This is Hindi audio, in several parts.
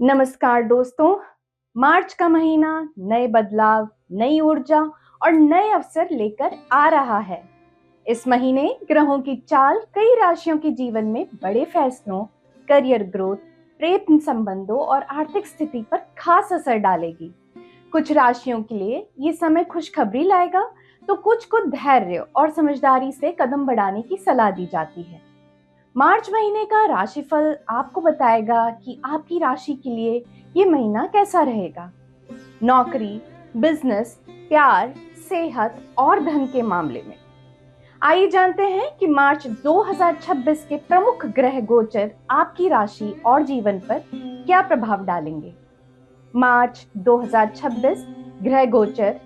नमस्कार दोस्तों। मार्च का महीना नए बदलाव, नई ऊर्जा और नए अवसर लेकर आ रहा है। इस महीने ग्रहों की चाल कई राशियों के जीवन में बड़े फैसलों, करियर ग्रोथ, प्रेम संबंधों और आर्थिक स्थिति पर खास असर डालेगी। कुछ राशियों के लिए ये समय खुशखबरी लाएगा, तो कुछ को धैर्य और समझदारी से कदम बढ़ाने की सलाह दी जाती है। मार्च महीने का राशिफल आपको बताएगा कि आपकी राशि के लिए ये महीना कैसा रहेगा। नौकरी, बिजनेस, प्यार, सेहत और धन के मामले में आइए जानते हैं कि मार्च 2026 के प्रमुख ग्रह गोचर आपकी राशि और जीवन पर क्या प्रभाव डालेंगे। मार्च 2026 ग्रह गोचर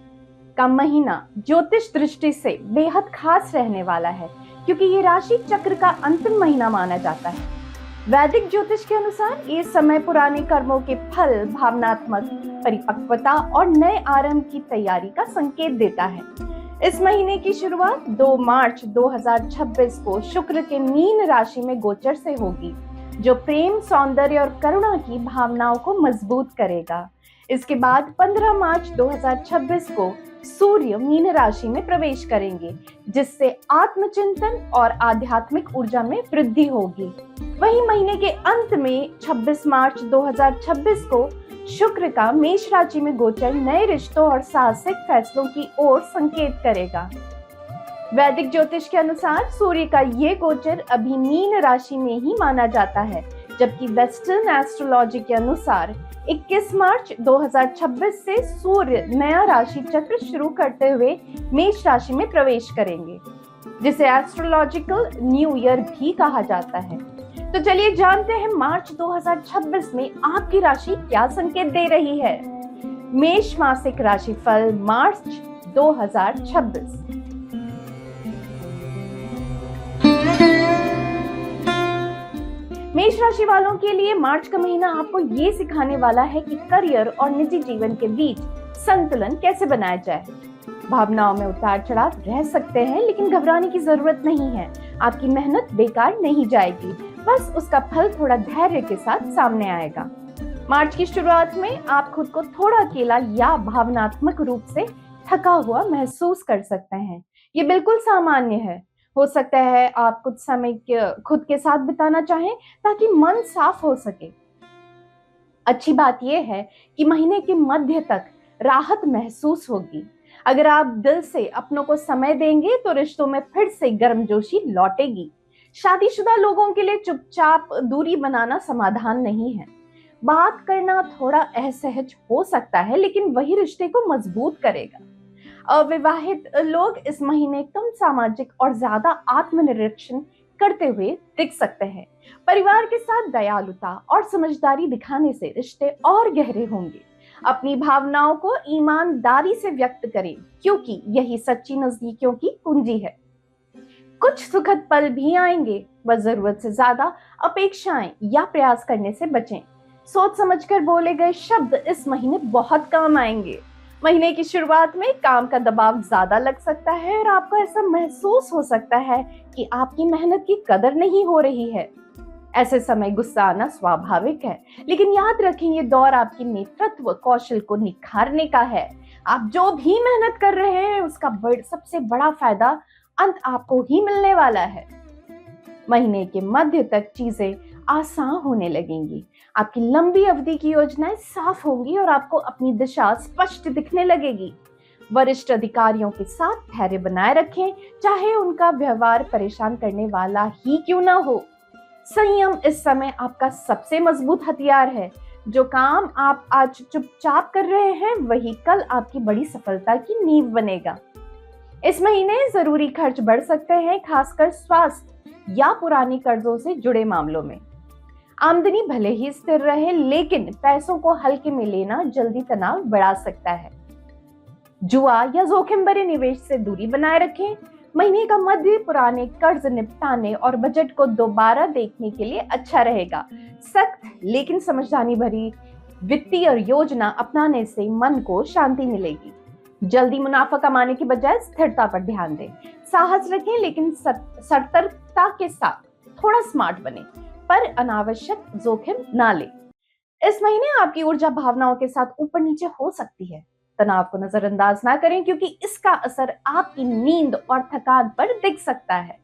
का महीना ज्योतिष दृष्टि से बेहद खास रहने वाला है, क्योंकि ये राशि चक्र का अंतिम महीना माना जाता है। वैदिक ज्योतिष के अनुसार ये समय पुराने कर्मों के फल, भावनात्मक परिपक्वता और नए आरंभ की तैयारी का संकेत देता है। इस महीने की शुरुआत 2 मार्च 2026 को शुक्र के मीन राशि में गोचर से होगी, जो प्रेम, सौंदर्य और करुणा की भावनाओं को मजबूत करेगा। इसके बाद 15 मार्च 2026 को सूर्य मीन राशि में प्रवेश करेंगे, जिससे आत्मचिंतन और आध्यात्मिक ऊर्जा में वृद्धि होगी। वहीं महीने के अंत में 26 मार्च 2026 को शुक्र का मेष राशि में गोचर नए रिश्तों और साहसिक फैसलों की ओर संकेत करेगा। वैदिक ज्योतिष के अनुसार सूर्य का ये गोचर अभी मीन राशि में ही माना जाता है, जबकि वेस्टर्न एस्ट्रोलॉजी के अनुसार 21 मार्च 2026 से सूर्य नया राशि चक्र शुरू करते हुए मेष राशि में प्रवेश करेंगे, जिसे एस्ट्रोलॉजिकल न्यू ईयर भी कहा जाता है। तो चलिए जानते हैं मार्च 2026 में आपकी राशि क्या संकेत दे रही है। मेष मासिक राशिफल मार्च 2026। मेष राशि वालों के लिए मार्च का महीना आपको ये सिखाने वाला है कि करियर और निजी जीवन के बीच संतुलन कैसे बनाया जाए। भावनाओं में उतार चढ़ाव रह सकते हैं, लेकिन घबराने की जरूरत नहीं है। आपकी मेहनत बेकार नहीं जाएगी, बस उसका फल थोड़ा धैर्य के साथ सामने आएगा। मार्च की शुरुआत में आप खुद को थोड़ा अकेला या भावनात्मक रूप से थका हुआ महसूस कर सकते हैं। ये बिल्कुल सामान्य है। हो सकता है आप कुछ समय खुद के साथ बिताना चाहें, ताकि मन साफ हो सके। अच्छी बात यह है कि महीने के मध्य तक राहत महसूस होगी। अगर आप दिल से अपनों को समय देंगे तो रिश्तों में फिर से गर्मजोशी लौटेगी। शादीशुदा लोगों के लिए चुपचाप दूरी बनाना समाधान नहीं है। बात करना थोड़ा असहज हो सकता है, लेकिन वही रिश्ते को मजबूत करेगा। अविवाहित लोग इस महीने कम सामाजिक और ज्यादा आत्मनिरीक्षण करते हुए दिख सकते हैं। परिवार के साथ दयालुता और समझदारी दिखाने से रिश्ते और गहरे होंगे। अपनी भावनाओं को ईमानदारी से व्यक्त करें, क्योंकि यही सच्ची नजदीकियों की कुंजी है। कुछ सुखद पल भी आएंगे, बस जरूरत से ज्यादा अपेक्षाएं या प्रयास करने से बचें। सोच समझकर बोले गए शब्द इस महीने बहुत काम आएंगे। महीने की शुरुआत में काम का दबाव ज्यादा लग सकता है और आपको ऐसा महसूस हो सकता है कि आपकी मेहनत की कदर नहीं हो रही है। ऐसे समय गुस्सा आना स्वाभाविक है, लेकिन याद रखें ये दौर आपकी नेतृत्व कौशल को निखारने का है। आप जो भी मेहनत कर रहे हैं उसका सबसे बड़ा फायदा अंत आपको ही मिलने वाला है। महीने के मध्य तक चीजें आसान होने लगेंगी। आपकी लंबी अवधि की योजनाएं साफ होंगी और आपको अपनी दिशा स्पष्ट दिखने लगेगी। वरिष्ठ अधिकारियों के साथ धैर्य बनाए रखें, चाहे उनका व्यवहार परेशान करने वाला ही क्यों ना हो। संयम इस समय आपका सबसे मजबूत हथियार है। जो काम आप आज चुपचाप कर रहे हैं, वही कल आपकी बड़ी सफलता की नींव बनेगा। इस महीने जरूरी खर्च बढ़ सकते हैं, खासकर स्वास्थ्य या पुराने कर्जों से जुड़े मामलों में। आमदनी भले ही स्थिर रहे, लेकिन पैसों को हल्के में लेना जल्दी तनाव बढ़ा सकता है। जुआ या जोखिम भरे निवेश से दूरी बनाए रखें। महीने का मध्य पुराने कर्ज निपटाने और बजट को दोबारा देखने के लिए अच्छा रहेगा। सख्त लेकिन समझदारी भरी वित्तीय योजना अपनाने से मन को शांति मिलेगी। जल्दी मुनाफा कमाने की बजाय स्थिरता पर ध्यान दें। साहस रखें, लेकिन सतर्कता के साथ थोड़ा स्मार्ट बने, पर अनावश्यक जोखिम ना लें। इस महीने आपकी ऊर्जा भावनाओं के साथ ऊपर नीचे हो सकती है। तनाव को नजरअंदाज ना करें क्योंकि इसका असर आपकी नींद और थकान पर दिख सकता है।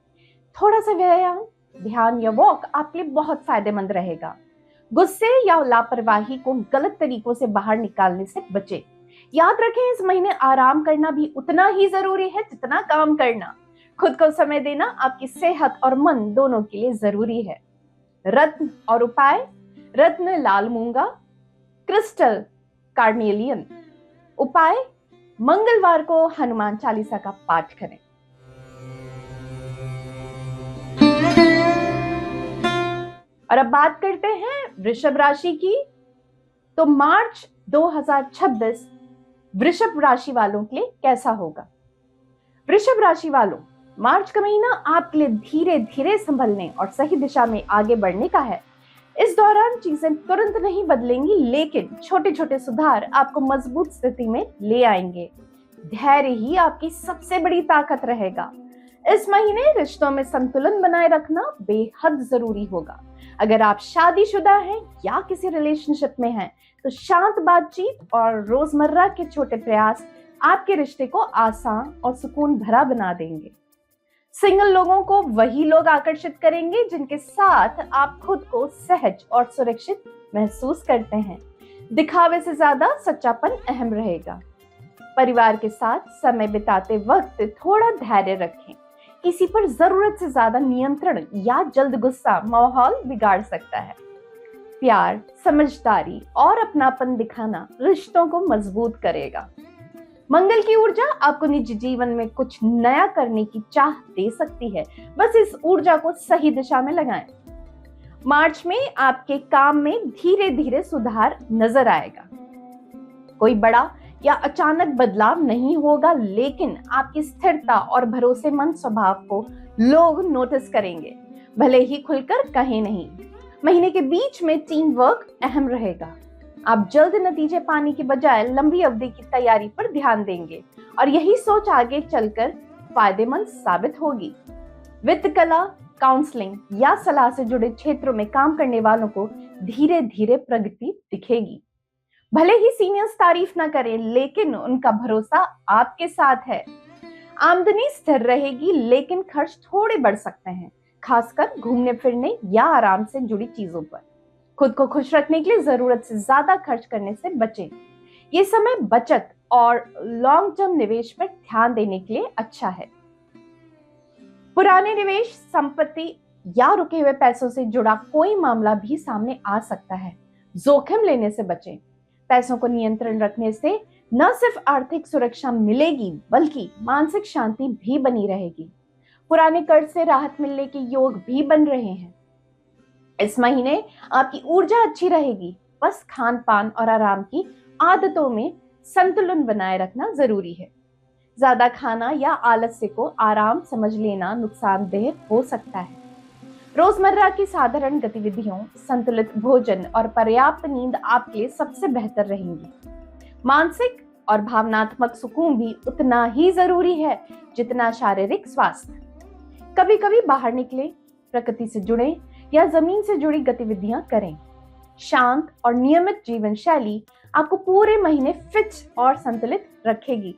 थोड़ा सा व्यायाम, ध्यान या वॉक आपके लिए बहुत फायदेमंद रहेगा। गुस्से या लापरवाही को गलत तरीकों से बाहर निकालने से बचें। याद रखें, इस महीने आराम करना भी उतना ही जरूरी है जितना काम करना। खुद को समय देना आपकी सेहत और मन दोनों के लिए जरूरी है। रत्न और उपाय: रत्न लाल मूंगा, क्रिस्टल कार्नेलियन। उपाय: मंगलवार को हनुमान चालीसा का पाठ करें। और अब बात करते हैं वृषभ राशि की। तो मार्च 2026 वृषभ राशि वालों के लिए कैसा होगा? वृषभ राशि वालों, मार्च का महीना आपके लिए धीरे धीरे संभलने और सही दिशा में आगे बढ़ने का है। इस दौरान चीजें तुरंत नहीं बदलेंगी, लेकिन छोटे छोटे सुधार आपको मजबूत स्थिति में ले आएंगे। धैर्य ही आपकी सबसे बड़ी ताकत रहेगा। इस महीने रिश्तों में संतुलन बनाए रखना बेहद जरूरी होगा। अगर आप शादीशुदा हैं या किसी रिलेशनशिप में हैं, तो शांत बातचीत और रोजमर्रा के छोटे प्रयास आपके रिश्ते को आसान और सुकून भरा बना देंगे। सिंगल लोगों को वही लोग आकर्षित करेंगे जिनके साथ आप खुद को सहज और सुरक्षित महसूस करते हैं। दिखावे से ज्यादा सच्चापन अहम रहेगा। परिवार के साथ समय बिताते वक्त थोड़ा धैर्य रखें। किसी पर जरूरत से ज्यादा नियंत्रण या जल्द गुस्सा माहौल बिगाड़ सकता है। प्यार, समझदारी और अपनापन दिखाना रिश्तों को मजबूत करेगा। मंगल की ऊर्जा आपको निजी जीवन में कुछ नया करने की चाह दे सकती है। बस इस ऊर्जा को सही दिशा में लगाएं। मार्च में आपके काम में धीरे धीरे सुधार नजर आएगा। कोई बड़ा या अचानक बदलाव नहीं होगा, लेकिन आपकी स्थिरता और भरोसेमंद स्वभाव को लोग नोटिस करेंगे, भले ही खुलकर कहें नहीं। महीने के बीच में टीम वर्क अहम रहेगा। आप जल्द नतीजे पाने के बजाय लंबी अवधि की तैयारी पर ध्यान देंगे और यही सोच आगे चलकर फायदेमंद साबित होगी। वित्त कला, काउंसलिंग या सलाह से जुड़े क्षेत्रों में काम करने वालों को धीरे धीरे प्रगति दिखेगी। भले ही सीनियर्स तारीफ ना करें, लेकिन उनका भरोसा आपके साथ है। आमदनी स्थिर रहेगी, लेकिन खर्च थोड़े बढ़ सकते हैं, खासकर घूमने फिरने या आराम से जुड़ी चीजों पर। खुद को खुश रखने के लिए जरूरत से ज्यादा खर्च करने से बचें। ये समय बचत और लॉन्ग टर्म निवेश पर ध्यान देने के लिए अच्छा है। पुराने निवेश, संपत्ति या रुके हुए पैसों से जुड़ा कोई मामला भी सामने आ सकता है। जोखिम लेने से बचें। पैसों को नियंत्रण रखने से न सिर्फ आर्थिक सुरक्षा मिलेगी, बल्कि मानसिक शांति भी बनी रहेगी। पुराने कर्ज से राहत मिलने के योग भी बन रहे हैं। इस महीने आपकी ऊर्जा अच्छी रहेगी, बस खान पान और आराम की आदतों में संतुलन बनाए रखना जरूरी है। ज्यादा खाना या आलस्य को आराम समझ लेना नुकसानदेह हो सकता है। रोजमर्रा की साधारण गतिविधियों, संतुलित भोजन और पर्याप्त नींद आपके लिए सबसे बेहतर रहेंगी। मानसिक और भावनात्मक सुकून भी उतना ही जरूरी है जितना शारीरिक स्वास्थ्य। कभी कभी बाहर निकले, प्रकृति से जुड़े या जमीन से जुड़ी गतिविधियां करें। शांत और नियमित जीवन शैली आपको पूरे महीने फिट और संतुलित रखेगी।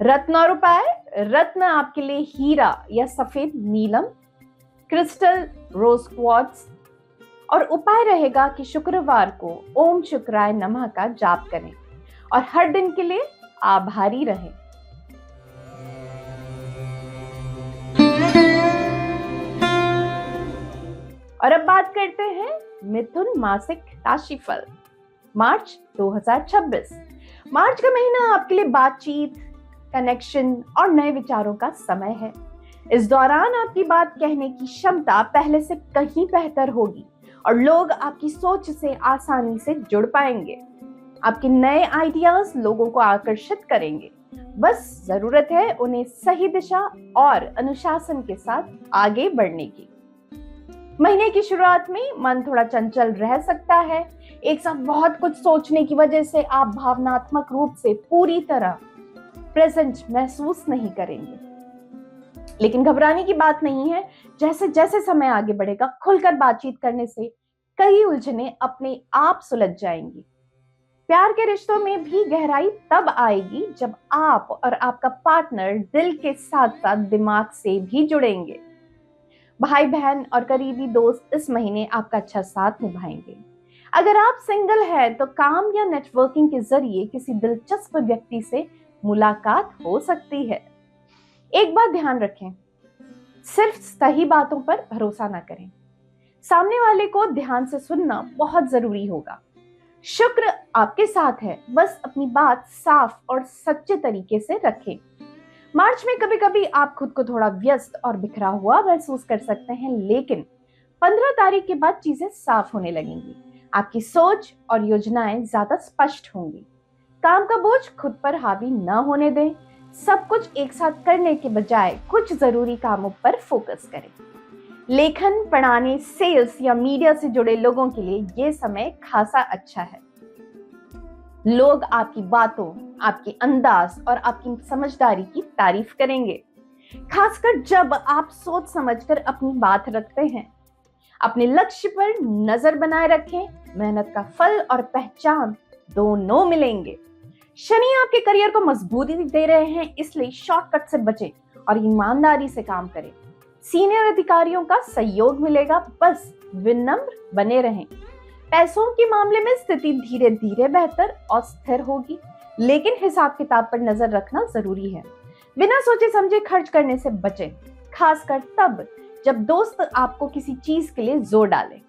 रत्न और उपाय: रत्न आपके लिए हीरा या सफेद नीलम, क्रिस्टल रोज क्वार्ट्ज। और उपाय रहेगा कि शुक्रवार को ओम शुक्राय नमः का जाप करें और हर दिन के लिए आभारी रहें। और अब बात करते हैं मिथुन मासिक राशिफल मार्च 2026। मार्च का महीना आपके लिए बातचीत, कनेक्शन और नए विचारों का समय है। इस दौरान आपकी बात कहने की क्षमता पहले से कहीं बेहतर होगी और लोग आपकी सोच से आसानी से जुड़ पाएंगे। आपके नए आइडियाज लोगों को आकर्षित करेंगे। बस जरूरत है उन्हें सही दिशा और अनुशासन के साथ आगे बढ़ने की। महीने की शुरुआत में मन थोड़ा चंचल रह सकता है। एक साथ बहुत कुछ सोचने की वजह से आप भावनात्मक रूप से पूरी तरह प्रेजेंट महसूस नहीं करेंगे, लेकिन घबराने की बात नहीं है। जैसे जैसे समय आगे बढ़ेगा, खुलकर बातचीत करने से कई उलझनें अपने आप सुलझ जाएंगी। प्यार के रिश्तों में भी गहराई तब आएगी जब आप और आपका पार्टनर दिल के साथ साथ दिमाग से भी जुड़ेंगे। भाई बहन और करीबी दोस्त इस महीने आपका अच्छा साथ निभाएंगे। अगर आप सिंगल हैं तो काम या नेटवर्किंग के जरिए किसी दिलचस्प व्यक्ति से मुलाकात हो सकती है। एक बात ध्यान रखें, सिर्फ सही बातों पर भरोसा ना करें। सामने वाले को ध्यान से सुनना बहुत जरूरी होगा। शुक्र आपके साथ है, बस अपनी बात साफ और सच्चे तरीके से रखें। मार्च में कभी कभी आप खुद को थोड़ा व्यस्त और बिखरा हुआ महसूस कर सकते हैं, लेकिन 15 तारीख के बाद चीजें साफ होने लगेंगी। आपकी सोच और योजनाएं ज्यादा स्पष्ट होंगी। काम का बोझ खुद पर हावी न होने दें। सब कुछ एक साथ करने के बजाय कुछ जरूरी कामों पर फोकस करें। लेखन, पढ़ाने, सेल्स या मीडिया से जुड़े लोगों के लिए ये समय खासा अच्छा है। लोग आपकी बातों, आपके अंदाज और आपकी समझदारी की तारीफ करेंगे, खासकर जब आप सोच समझकर अपनी बात रखते हैं। अपने लक्ष्य पर नजर बनाए रखें। मेहनत का फल और पहचान दोनों मिलेंगे। शनि आपके करियर को मजबूती दे रहे हैं, इसलिए शॉर्टकट से बचें और ईमानदारी से काम करें। सीनियर अधिकारियों का सहयोग मिलेगा, बस विनम्र बने रहें। पैसों के मामले में स्थिति धीरे धीरे बेहतर और स्थिर होगी, लेकिन हिसाब किताब पर नजर रखना जरूरी है। बिना सोचे समझे खर्च करने से बचें, खासकर तब जब दोस्त आपको किसी चीज के लिए जोर डाले।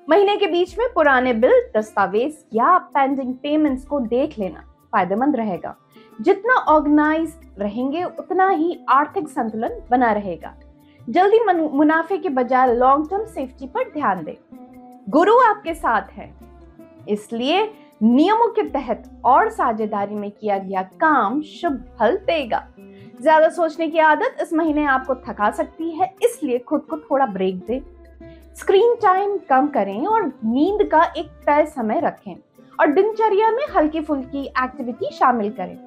महीने के बीच में पुराने बिल, दस्तावेज या पेंडिंग पेमेंट्स को देख लेना फायदेमंद रहेगा। जितना ऑर्गेनाइज रहेंगे उतना ही आर्थिक संतुलन बना रहेगा। जल्दी मुनाफे के बजाय लॉन्ग टर्म सेफ्टी पर ध्यान दें। गुरु आपके साथ है, इसलिए नियमों के तहत और साझेदारी में किया गया काम शुभ फल देगा। ज्यादा सोचने की आदत इस महीने आपको थका सकती है, इसलिए खुद को थोड़ा ब्रेक दें। स्क्रीन टाइम कम करें और नींद का एक तय समय रखें और दिनचर्या में हल्की फुल्की एक्टिविटी शामिल करें।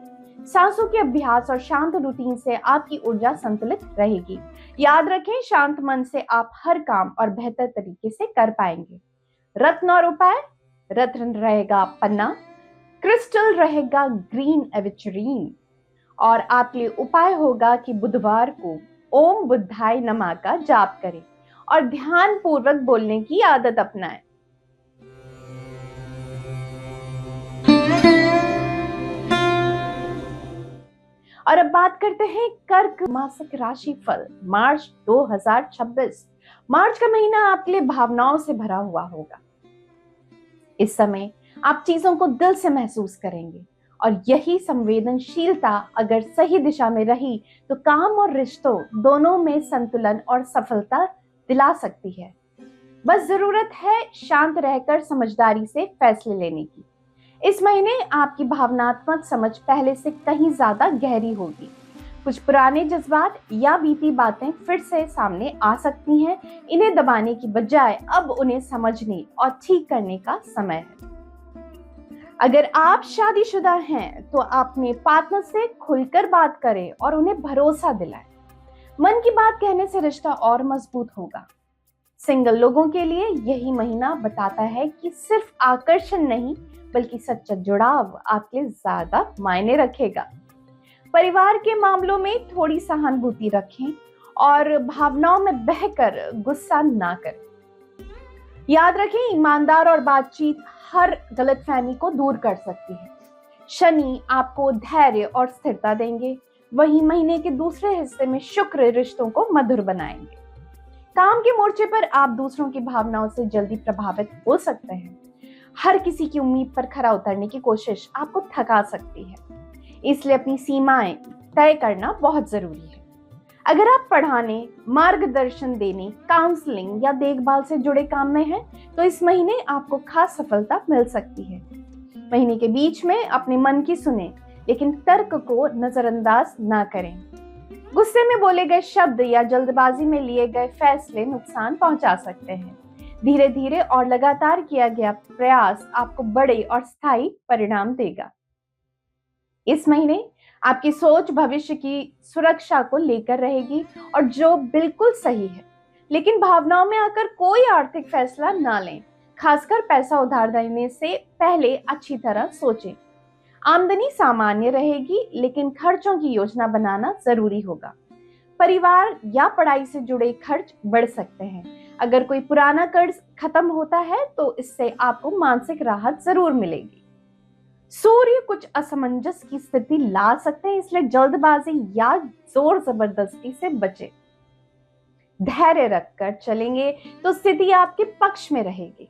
सांसों के अभ्यास और शांत रूटीन से आपकी ऊर्जा संतुलित रहेगी। याद रखें, शांत मन से आप हर काम और बेहतर तरीके से कर पाएंगे। रत्न और उपाय, रत्न रहेगा पन्ना, क्रिस्टल रहेगा ग्रीन एविचरीन और आपके लिए उपाय होगा कि बुधवार को ओम बुद्धाय नमः का जाप करें और ध्यान पूर्वक बोलने की आदत अपनाएं। और अब बात करते हैं कर्क मासिक राशि फल मार्च 2026। मार्च का महीना आपके लिए भावनाओं से भरा हुआ होगा। इस समय आप चीजों को दिल से महसूस करेंगे और यही संवेदनशीलता अगर सही दिशा में रही तो काम और रिश्तों दोनों में संतुलन और सफलता दिला सकती है। बस जरूरत है शांत रहकर समझदारी से फैसले लेने की। इस महीने आपकी भावनात्मक समझ पहले से कहीं ज्यादा गहरी होगी। कुछ पुराने जज्बात या बीती बातें फिर से सामने आ सकती हैं। इन्हें दबाने की बजाय अब उन्हें समझने और ठीक करने का समय है। अगर आप शादीशुदा हैं तो अपने पार्टनर से खुलकर बात करें और उन्हें भरोसा दिलाएं। मन की बात कहने से रिश्ता और मजबूत होगा। सिंगल लोगों के लिए यही महीना बताता है कि सिर्फ आकर्षण नहीं बल्कि सच्चा जुड़ाव आपके ज्यादा मायने रखेगा। परिवार के मामलों में थोड़ी सहानुभूति रखें और भावनाओं में बहकर गुस्सा ना करें। याद रखें, ईमानदार और बातचीत हर गलतफहमी को दूर कर सकती है। शनि आपको धैर्य और स्थिरता देंगे, वहीं महीने के दूसरे हिस्से में शुक्र रिश्तों को मधुर बनाएंगे। काम के मोर्चे पर आप दूसरों की भावनाओं से जल्दी प्रभावित हो सकते हैं। हर किसी की उम्मीद पर खरा उतरने की कोशिश आपको थका सकती है, इसलिए अपनी सीमाएं तय करना बहुत जरूरी है। अगर आप पढ़ाने, मार्गदर्शन देने, काउंसलिंग या देखभाल से जुड़े काम में हैं, तो इस महीने आपको खास सफलता मिल सकती है। महीने के बीच में अपने मन की सुने, लेकिन तर्क को नजरअंदाज ना करें। गुस्से में बोले गए शब्द या जल्दबाजी में लिए गए फैसले नुकसान पहुंचा सकते हैं। धीरे धीरे और लगातार किया गया प्रयास आपको बड़े और स्थायी परिणाम देगा। इस महीने आपकी सोच भविष्य की सुरक्षा को लेकर रहेगी और जो बिल्कुल सही है, लेकिन भावनाओं में आकर कोई आर्थिक फैसला ना लें। खासकर पैसा उधार देने से पहले अच्छी तरह सोचें। आमदनी सामान्य रहेगी, लेकिन खर्चों की योजना बनाना जरूरी होगा। परिवार या पढ़ाई से जुड़े खर्च बढ़ सकते हैं। अगर कोई पुराना कर्ज खत्म होता है तो इससे आपको मानसिक राहत जरूर मिलेगी। सूर्य कुछ असमंजस की स्थिति ला सकते हैं, इसलिए जल्दबाजी या जोर जबरदस्ती से बचें। धैर्य रखकर चलेंगे तो स्थिति आपके पक्ष में रहेगी।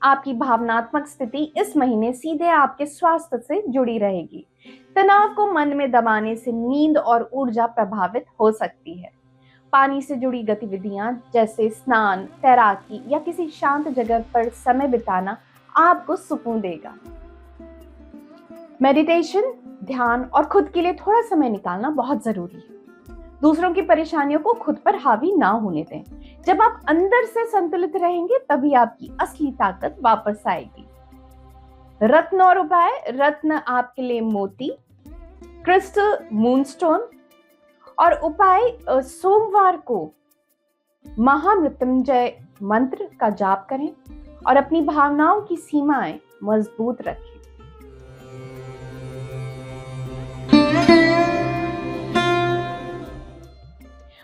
आपकी भावनात्मक स्थिति इस महीने सीधे आपके स्वास्थ्य से जुड़ी रहेगी। तनाव को मन में दबाने से नींद और ऊर्जा प्रभावित हो सकती है। पानी से जुड़ी गतिविधियां जैसे स्नान, तैराकी या किसी शांत जगह पर समय बिताना आपको सुकून देगा। मेडिटेशन, ध्यान और खुद के लिए थोड़ा समय निकालना बहुत जरूरी है। दूसरों की परेशानियों को खुद पर हावी ना होने दें। जब आप अंदर से संतुलित रहेंगे तभी आपकी असली ताकत वापस आएगी। रत्न और उपाय। रत्न आपके लिए मोती, क्रिस्टल मूनस्टोन और उपाय सोमवार को महामृत्युंजय मंत्र का जाप करें और अपनी भावनाओं की सीमाएं मजबूत रखें।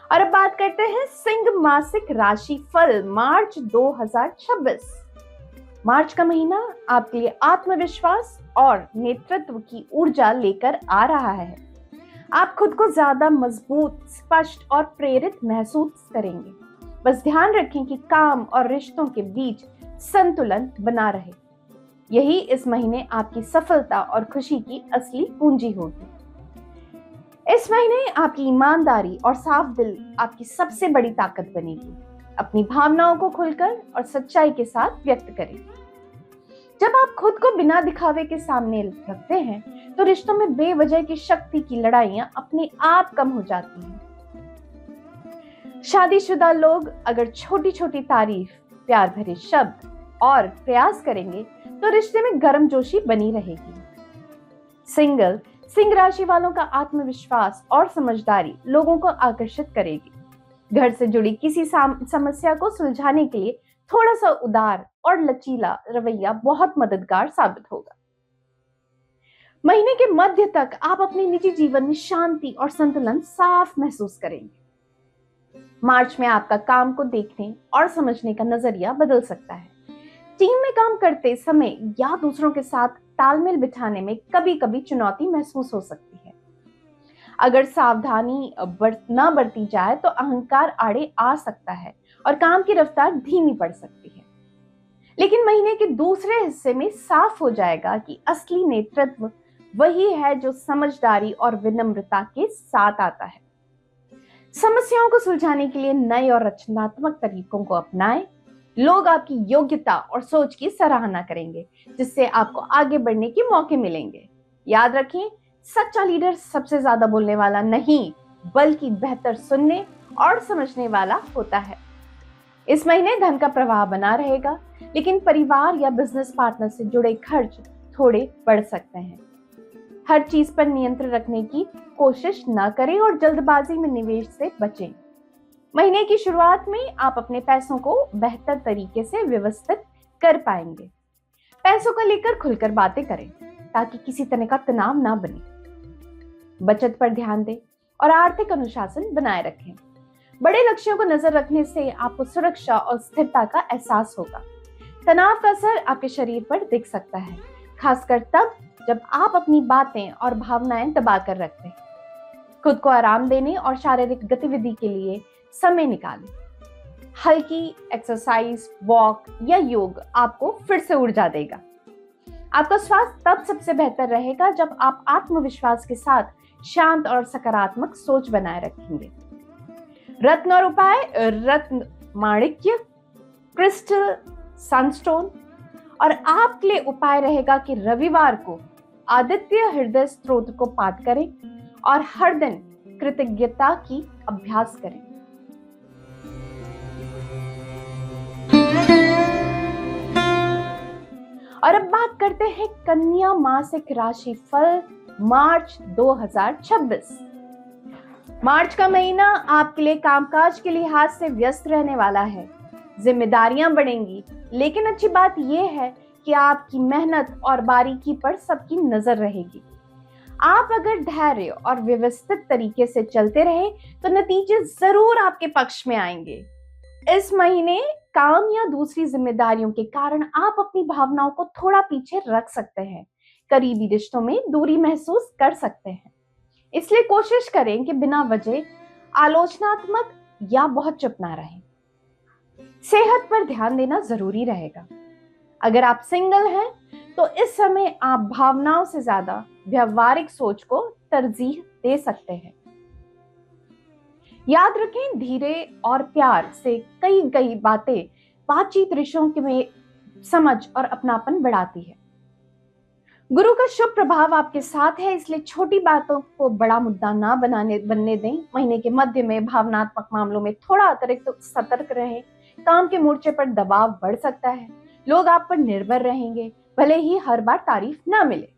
और अब बात करते हैं सिंह मासिक राशि फल मार्च 2026। मार्च का महीना आपके लिए आत्मविश्वास और नेतृत्व की ऊर्जा लेकर आ रहा है। आप खुद को ज्यादा मजबूत, स्पष्ट और प्रेरित महसूस करेंगे। बस ध्यान रखें कि काम और रिश्तों के बीच संतुलन बना रहे। यही इस महीने आपकी सफलता और खुशी की असली पूंजी होगी। इस महीने आपकी ईमानदारी और साफ दिल आपकी सबसे बड़ी ताकत बनेगी। अपनी भावनाओं को खुलकर और सच्चाई के साथ व्यक्त करें। जब आप खुद को बिना दिखावे के सामने रखते हैं तो रिश्तों में बेवजह की शक्ति की लड़ाइयां अपने आप कम हो जाती हैं। शादीशुदा लोग अगर छोटी छोटी तारीफ, प्यार भरे शब्द और प्रयास करेंगे तो रिश्ते में गर्मजोशी बनी रहेगी। सिंह राशि वालों का आत्मविश्वास और समझदारी लोगों को आकर्षित करेगी। घर से जुड़ी किसी समस्या को सुलझाने के लिए थोड़ा सा उदार और लचीला रवैया बहुत मददगार साबित होगा। महीने के मध्य तक आप अपने निजी जीवन में शांति और संतुलन साफ महसूस करेंगे। मार्च में आपका काम को देखने और समझने का नजरिया बदल सकता है। टीम में काम करते समय या दूसरों के साथ तालमेल बिठाने में कभी कभी चुनौती महसूस हो सकती है। अगर सावधानी न बरती जाए तो अहंकार आड़े आ सकता है और काम की रफ्तार धीमी पड़ सकती है। लेकिन महीने के दूसरे हिस्से में साफ हो जाएगा कि असली नेतृत्व वही है जो समझदारी और विनम्रता के साथ आता है। समस्याओं को सुलझाने के लिए नए और रचनात्मक तरीकों को अपनाएं। लोग आपकी योग्यता और सोच की सराहना करेंगे, जिससे आपको आगे बढ़ने के मौके मिलेंगे। याद रखें, सच्चा लीडर सबसे ज्यादा बोलने वाला नहीं, बल्कि बेहतर सुनने और समझने वाला होता है। इस महीने धन का प्रवाह बना रहेगा, लेकिन परिवार या बिजनेस पार्टनर से जुड़े खर्च थोड़े बढ़ सकते हैं। हर चीज पर नियंत्रण रखने की कोशिश न करें और जल्दबाजी में निवेश से बचें। महीने की शुरुआत में आप अपने पैसों को बेहतर तरीके से व्यवस्थित कर पाएंगे। पैसों को लेकर खुलकर बातें करें ताकि किसी तरह का तनाव ना बने। बचत पर ध्यान दें और आर्थिक अनुशासन बनाए रखें। बड़े लक्ष्यों को नजर रखने से आपको सुरक्षा और स्थिरता का एहसास होगा। तनाव का असर आपके शरीर पर दिख सकता है, खासकर तब जब आप अपनी बातें और भावनाएं दबा कर रखते हैं। खुद को आराम देने और शारीरिक गतिविधि के लिए समय निकालें। हल्की एक्सरसाइज, वॉक या योग आपको फिर से ऊर्जा देगा। आपका स्वास्थ्य तब सबसे बेहतर रहेगा जब आप आत्मविश्वास के साथ शांत और सकारात्मक सोच बनाए रखेंगे। रत्न और उपाय। रत्न माणिक्य, क्रिस्टल सनस्टोन और आपके लिए उपाय रहेगा कि रविवार को आदित्य हृदय स्तोत्र को पाठ करें और हर दिन कृतज्ञता की अभ्यास करें। और अब बात करते हैं कन्या मासिक राशि फल मार्च 2026। मार्च का महीना आपके लिए कामकाज के लिहाज से व्यस्त रहने वाला है। जिम्मेदारियां बढ़ेंगी, लेकिन अच्छी बात यह है कि आपकी मेहनत और बारीकी पर सबकी नजर रहेगी। आप अगर धैर्य और व्यवस्थित तरीके से चलते रहे तो नतीजे जरूर आपके पक्ष में आएंगे। इस महीने काम या दूसरी जिम्मेदारियों के कारण आप अपनी भावनाओं को थोड़ा पीछे रख सकते हैं, करीबी रिश्तों में दूरी महसूस कर सकते हैं। इसलिए कोशिश करें कि बिना वजह आलोचनात्मक या बहुत चुप ना रहें। सेहत पर ध्यान देना जरूरी रहेगा। अगर आप सिंगल हैं तो इस समय आप भावनाओं से ज्यादा व्यवहारिक सोच को तरजीह दे सकते हैं। याद रखें, धीरे और प्यार से कई बातें बातचीत रिश्तों में समझ और अपनापन बढ़ाती है। गुरु का शुभ प्रभाव आपके साथ है, इसलिए छोटी बातों को बड़ा मुद्दा ना बनने दें। महीने के मध्य में भावनात्मक मामलों में थोड़ा अतिरिक्त सतर्क रहें। काम के मोर्चे पर दबाव बढ़ सकता है, लोग आप पर निर्भर रहेंगे, भले ही हर बार तारीफ ना मिले।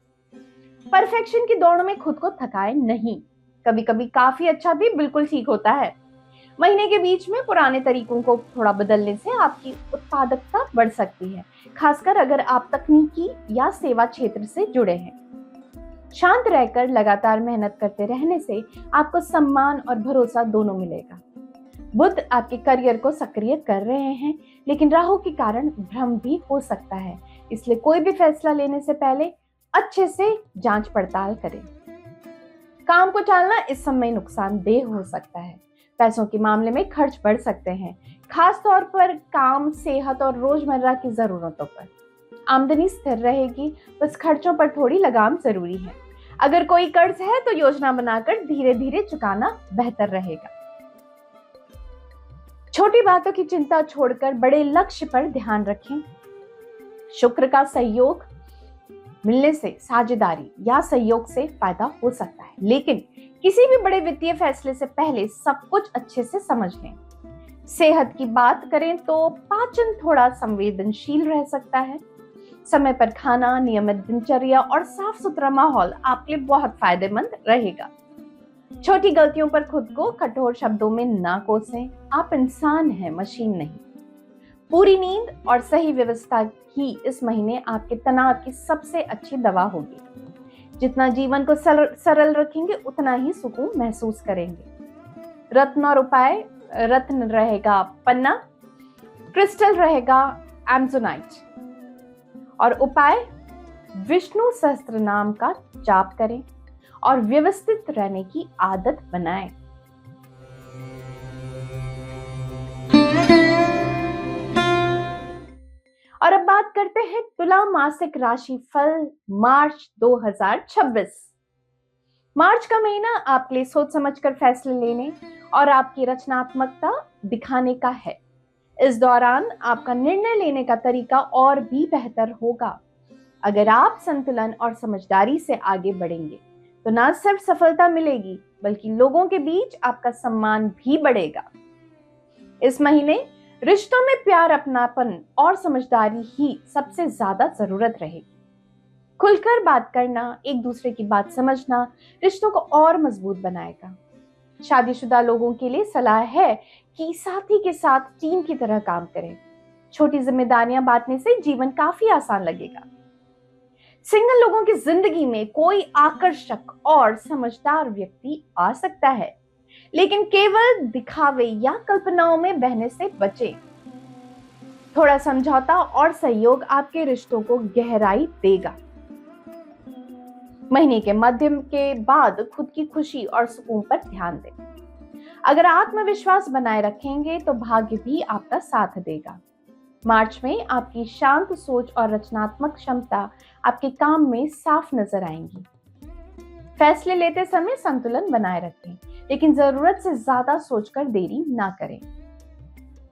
परफेक्शन की दौड़ में खुद को थकाए नहीं, कभी कभी काफी अच्छा भी बिल्कुल ठीक होता है। महीने के बीच में पुराने तरीकों को थोड़ा बदलने से आपकी उत्पादकता बढ़ सकती है, खासकर अगर आप तकनीकी या सेवा क्षेत्र से जुड़े हैं। शांत रहकर लगातार मेहनत करते रहने से आपको सम्मान और भरोसा दोनों मिलेगा। बुध आपके करियर को सक्रिय कर रहे हैं, लेकिन राहु के कारण भ्रम भी हो सकता है, इसलिए कोई भी फैसला लेने से पहले अच्छे से जांच पड़ताल करें। काम को टालना इस समय नुकसानदेह हो सकता है। पैसों के मामले में खर्च बढ़ सकते हैं, खास तौर पर काम, सेहत और रोजमर्रा की जरूरतों पर। आमदनी स्थिर रहेगी, बस खर्चों पर थोड़ी लगाम जरूरी है। अगर कोई कर्ज है तो योजना बनाकर धीरे धीरे चुकाना बेहतर रहेगा। छोटी बातों की चिंता छोड़कर बड़े लक्ष्य पर ध्यान रखें। शुक्र का सहयोग मिलने से साझेदारी या सहयोग से फायदा हो सकता है, लेकिन किसी भी बड़े वित्तीय फैसले से पहले सब कुछ अच्छे से समझ लें। सेहत की बात करें तो पाचन थोड़ा संवेदनशील रह सकता है। समय पर खाना, नियमित दिनचर्या और साफ सुथरा माहौल आपके लिए बहुत फायदेमंद रहेगा। छोटी गलतियों पर खुद को कठोर शब्दों में ना कोसें, आप इंसान हैं, मशीन नहीं। पूरी नींद और सही व्यवस्था ही इस महीने आपके तनाव की सबसे अच्छी दवा होगी। जितना जीवन को सरल रखेंगे उतना ही सुकून महसूस करेंगे। रत्न और उपाय, रत्न रहेगा पन्ना, क्रिस्टल रहेगा एम्जोनाइट और उपाय विष्णु सहस्त्र नाम का जाप करें और व्यवस्थित रहने की आदत बनाएं। और अब बात करते हैं तुला मासिक राशि फल मार्च 2026। मार्च का महीना आपके लिए सोच समझकर फैसले लेने और आपकी रचनात्मकता दिखाने का है। इस दौरान आपका निर्णय लेने का तरीका और भी बेहतर होगा। अगर आप संतुलन और समझदारी से आगे बढ़ेंगे तो न सिर्फ सफलता मिलेगी, बल्कि लोगों के बीच आपका सम्मान भी बढ़ेगा। इस महीने रिश्तों में प्यार, अपनापन और समझदारी ही सबसे ज्यादा जरूरत रहेगी। खुलकर बात करना, एक दूसरे की बात समझना रिश्तों को और मजबूत बनाएगा। शादीशुदा लोगों के लिए सलाह है कि साथी के साथ टीम की तरह काम करें। छोटी जिम्मेदारियां बांटने से जीवन काफी आसान लगेगा। सिंगल लोगों की जिंदगी में कोई आकर्षक और समझदार व्यक्ति आ सकता है, लेकिन केवल दिखावे या कल्पनाओं में बहने से बचें। थोड़ा समझौता और सहयोग आपके रिश्तों को गहराई देगा। महीने के मध्य के बाद खुद की खुशी और सुकून पर ध्यान दें। अगर आत्मविश्वास बनाए रखेंगे तो भाग्य भी आपका साथ देगा। मार्च में आपकी शांत सोच और रचनात्मक क्षमता आपके काम में साफ नजर आएंगी। फैसले लेते समय संतुलन बनाए रखें, लेकिन जरूरत से ज्यादा सोचकर देरी ना करें।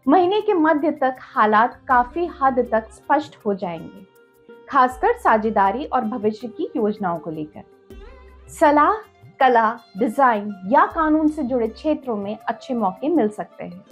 महीने के मध्य तक हालात काफी हद तक स्पष्ट हो जाएंगे, खासकर साझेदारी और भविष्य की योजनाओं को लेकर। सलाह, कला, डिजाइन या कानून से जुड़े क्षेत्रों में अच्छे मौके मिल सकते हैं।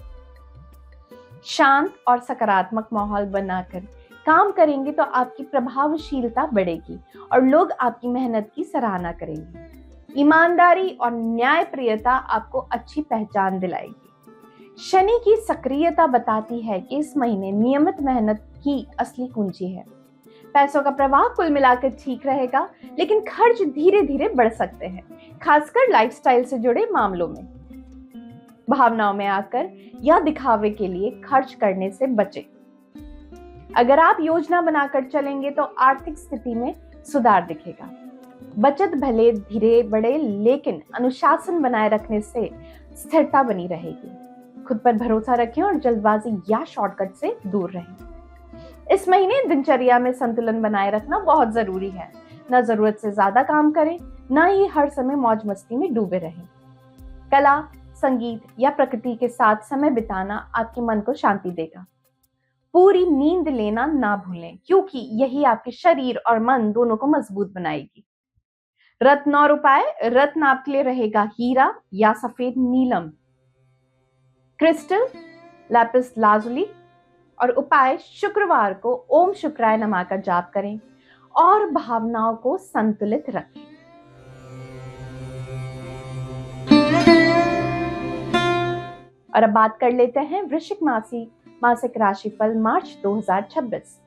शांत और सकारात्मक माहौल बनाकर काम करेंगे तो आपकी प्रभावशीलता बढ़ेगी और लोग आपकी मेहनत की सराहना करेंगे। ईमानदारी और न्यायप्रियता आपको अच्छी पहचान दिलाएगी। शनि की सक्रियता बताती है कि इस महीने नियमित मेहनत ही असली कुंजी है। पैसों का प्रवाह कुल मिलाकर ठीक रहेगा, लेकिन खर्च धीरे धीरे बढ़ सकते हैं, खासकर लाइफस्टाइल से जुड़े मामलों में। भावनाओं में आकर या दिखावे के लिए खर्च करने से बचें। अगर आप योजना बनाकर चलेंगे तो आर्थिक स्थिति में सुधार दिखेगा। बचत भले धीरे बढ़े, लेकिन अनुशासन बनाए रखने से स्थिरता बनी रहेगी। खुद पर भरोसा रखें और जल्दबाजी या शॉर्टकट से दूर रहें। इस महीने दिनचर्या में संतुलन बनाए रखना बहुत जरूरी है। न जरूरत से ज्यादा काम करें, न ही हर समय मौज मस्ती में डूबे रहें। कला, संगीत या प्रकृति के साथ समय बिताना आपके मन को शांति देगा। पूरी नींद लेना ना भूलें, क्योंकि यही आपके शरीर और मन दोनों को मजबूत बनाएगी। रत्न और उपाय। रत्न आपके लिए रहेगा हीरा या सफेद नीलम। Crystal Lapis lazuli. और उपाय, शुक्रवार को ओम शुक्राय नमः का जाप करें और भावनाओं को संतुलित रखें। और अब बात कर लेते हैं वृश्चिक मासिक राशिफल मार्च 2026।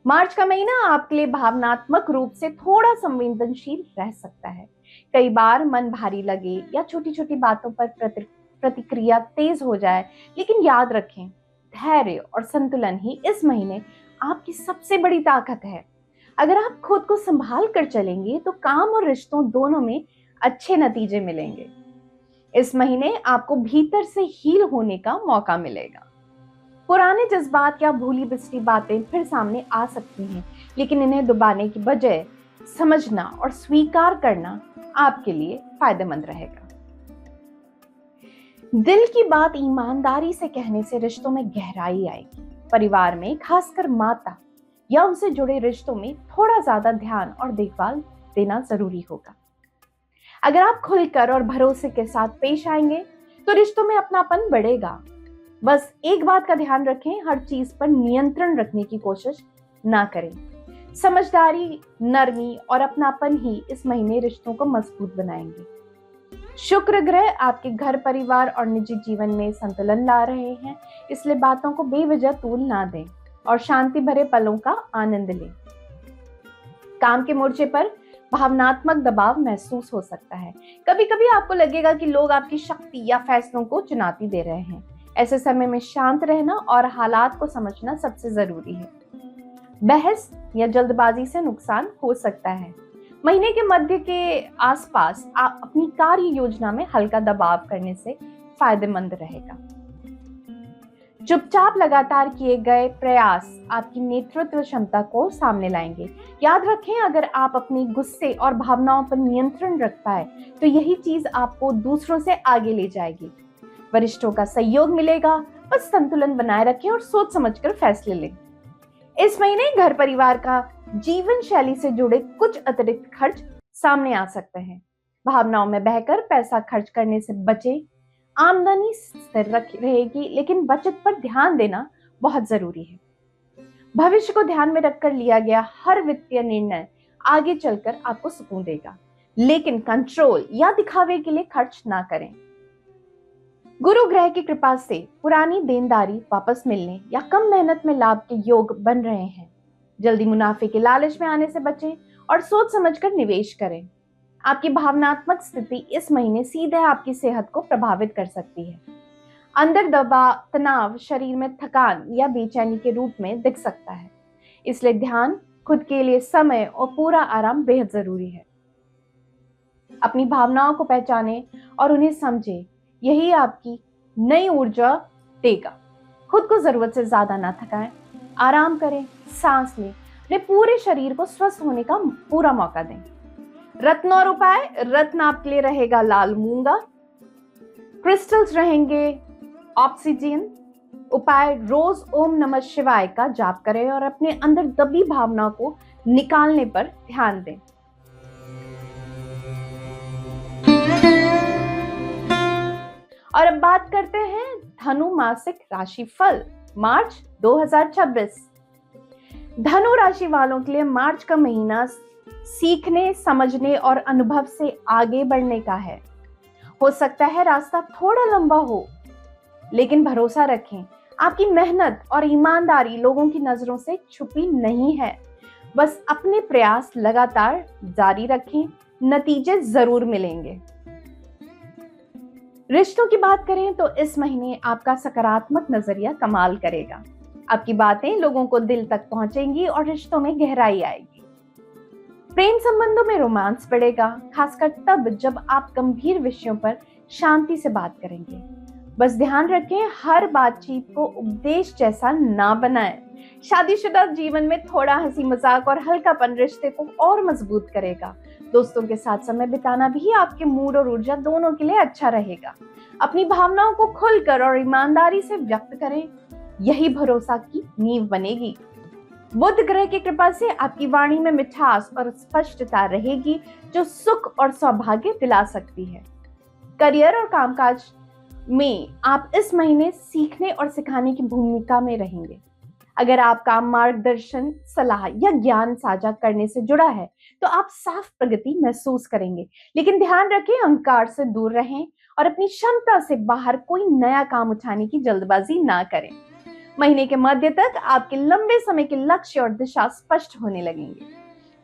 मार्च का महीना आपके लिए भावनात्मक रूप से थोड़ा संवेदनशील रह सकता है। कई बार मन भारी लगे या छोटी छोटी बातों पर प्रतिक्रिया तेज हो जाए, लेकिन याद रखें, धैर्य और संतुलन ही इस महीने आपकी सबसे बड़ी ताकत है। अगर आप खुद को संभाल कर चलेंगे तो काम और रिश्तों दोनों में अच्छे नतीजे मिलेंगे। इस महीने आपको भीतर से हील होने का मौका मिलेगा। पुराने जज्बात या भूली बिसरी बातें फिर सामने आ सकती हैं, लेकिन इन्हें दबाने की बजाय समझना और स्वीकार करना आपके लिए फायदेमंद रहेगा। दिल की बात ईमानदारी से कहने से रिश्तों में गहराई आएगी। परिवार में, खासकर माता या उनसे जुड़े रिश्तों में थोड़ा ज्यादा ध्यान और देखभाल देना जरूरी होगा। अगर आप खुलकर और भरोसे के साथ पेश आएंगे तो रिश्तों में अपनापन बढ़ेगा। बस एक बात का ध्यान रखें, हर चीज पर नियंत्रण रखने की कोशिश ना करें। समझदारी, नरमी और अपनापन ही इस महीने रिश्तों को मजबूत बनाएंगे। शुक्र ग्रह आपके घर, परिवार और निजी जीवन में संतुलन ला रहे हैं, इसलिए बातों को बेवजह तूल ना दें और शांति भरे पलों का आनंद लें। काम के मोर्चे पर भावनात्मक दबाव महसूस हो सकता है। कभी कभी आपको लगेगा कि लोग आपकी शक्ति या फैसलों को चुनौती दे रहे हैं। ऐसे समय में शांत रहना और हालात को समझना सबसे जरूरी है। बहस या जल्दबाजी से नुकसान हो सकता है। महीने के मध्य के आसपास आप अपनी कार्य योजना में हल्का दबाव करने से फायदेमंद रहेगा। चुपचाप लगातार किए गए प्रयास आपकी नेतृत्व क्षमता को सामने लाएंगे। याद रखें, अगर आप अपने गुस्से और भावनाओं पर नियंत्रण रख पाए तो यही चीज आपको दूसरों से आगे ले जाएगी। वरिष्ठों का सहयोग मिलेगा। बस संतुलन बनाए रखें और सोच समझकर फैसले लें। इस महीने घर परिवार का जीवन शैली से जुड़े कुछ अतिरिक्त खर्च सामने आ सकते हैं। भावनाओं में बहकर पैसा खर्च करने से बचें। आमदनी स्थिर रहेगी, लेकिन बचत पर ध्यान देना बहुत जरूरी है। भविष्य को ध्यान में रखकर लिया गया हर वित्तीय निर्णय आगे चलकर आपको सुकून देगा, लेकिन कंट्रोल या दिखावे के लिए खर्च ना करें। गुरु ग्रह की कृपा से पुरानी देनदारी वापस मिलने या कम मेहनत में लाभ के योग बन रहे हैं। जल्दी मुनाफे के लालच में आने से बचें और सोच समझकर निवेश करें। आपकी भावनात्मक स्थिति इस महीने सीधे आपकी सेहत को प्रभावित कर सकती है। अंदर दबाव, तनाव, शरीर में थकान या बेचैनी के रूप में दिख सकता है। इसलिए ध्यान, खुद के लिए समय और पूरा आराम बेहद जरूरी है। अपनी भावनाओं को पहचानें और उन्हें समझें, यही आपकी नई ऊर्जा देगा। खुद को जरूरत से ज्यादा ना थकाएं, आराम करें, सांस लें, अपने पूरे शरीर को स्वस्थ होने का पूरा मौका दें। रत्न और उपाय। रत्न आपके लिए रहेगा लाल मूंगा। क्रिस्टल्स रहेंगे ऑब्सिडियन। उपाय, रोज ओम नमः शिवाय का जाप करें और अपने अंदर दबी भावना को निकालने पर ध्यान दें। और अब बात करते हैं धनु मासिक राशिफल मार्च 2026। धनु राशि वालों के लिए मार्च का महीना सीखने, समझने और अनुभव से आगे बढ़ने का है। हो सकता है रास्ता थोड़ा लंबा हो, लेकिन भरोसा रखें, आपकी मेहनत और ईमानदारी लोगों की नजरों से छुपी नहीं है। बस अपने प्रयास लगातार जारी रखें, नतीजे जरूर मिलेंगे। रिश्तों की बात करें तो इस महीने आपका सकारात्मक नजरिया कमाल करेगा। आपकी बातें लोगों को दिल तक पहुंचेंगी और रिश्तों में गहराई आएगी। प्रेम संबंधों में रोमांस बढ़ेगा, खासकर तब जब आप गंभीर विषयों पर शांति से बात करेंगे। बस ध्यान रखें, हर बातचीत को उपदेश जैसा ना बनाएं। शादीशुदा जीवन में थोड़ा हंसी मजाक और हल्कापन रिश्ते को और मजबूत करेगा। दोस्तों के साथ समय बिताना भी आपके मूड और ऊर्जा दोनों के लिए अच्छा रहेगा। अपनी भावनाओं को खुलकर और ईमानदारी से व्यक्त करें, यही भरोसा की नींव बनेगी। बुध ग्रह की कृपा से आपकी वाणी में मिठास और स्पष्टता रहेगी, जो सुख और सौभाग्य दिला सकती है। करियर और कामकाज में आप इस महीने सीखने और सिखाने की भूमिका में रहेंगे। अगर आपका मार्गदर्शन, सलाह या ज्ञान साझा करने से जुड़ा है तो आप साफ प्रगति महसूस करेंगे। लेकिन ध्यान रखें, अहंकार से दूर रहें और अपनी क्षमता से बाहर कोई नया काम उठाने की जल्दबाजी ना करें। महीने के मध्य तक आपके लंबे समय के लक्ष्य और दिशा स्पष्ट होने लगेंगे।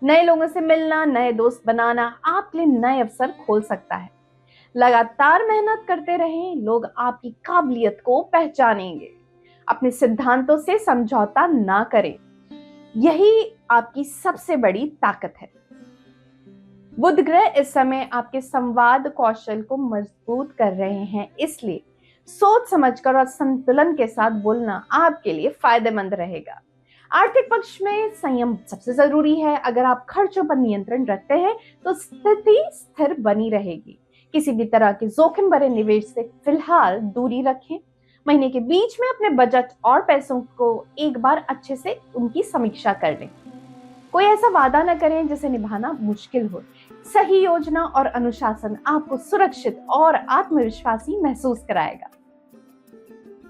नए लोगों से मिलना, नए दोस्त बनाना आपके लिए नए अवसर खोल सकता है। लगातार मेहनत करते रहें, लोग आपकी काबिलियत को पहचानेंगे। अपने सिद्धांतों से समझौता ना करें, यही आपकी सबसे बड़ी ताकत है। बुध ग्रह इस समय आपके संवाद कौशल को मजबूत कर रहे हैं, इसलिए सोच समझकर और संतुलन के साथ बोलना आपके लिए फायदेमंद रहेगा। आर्थिक पक्ष में संयम सबसे जरूरी है। अगर आप खर्चों पर नियंत्रण रखते हैं तो स्थिति स्थिर बनी रहेगी। किसी भी तरह के जोखिम भरे निवेश से फिलहाल दूरी रखें। महीने के बीच में अपने बजट और पैसों को एक बार अच्छे से उनकी समीक्षा कर लें। कोई ऐसा वादा न करें जिसे निभाना मुश्किल हो। सही योजना और अनुशासन आपको सुरक्षित और आत्मविश्वासी महसूस कराएगा।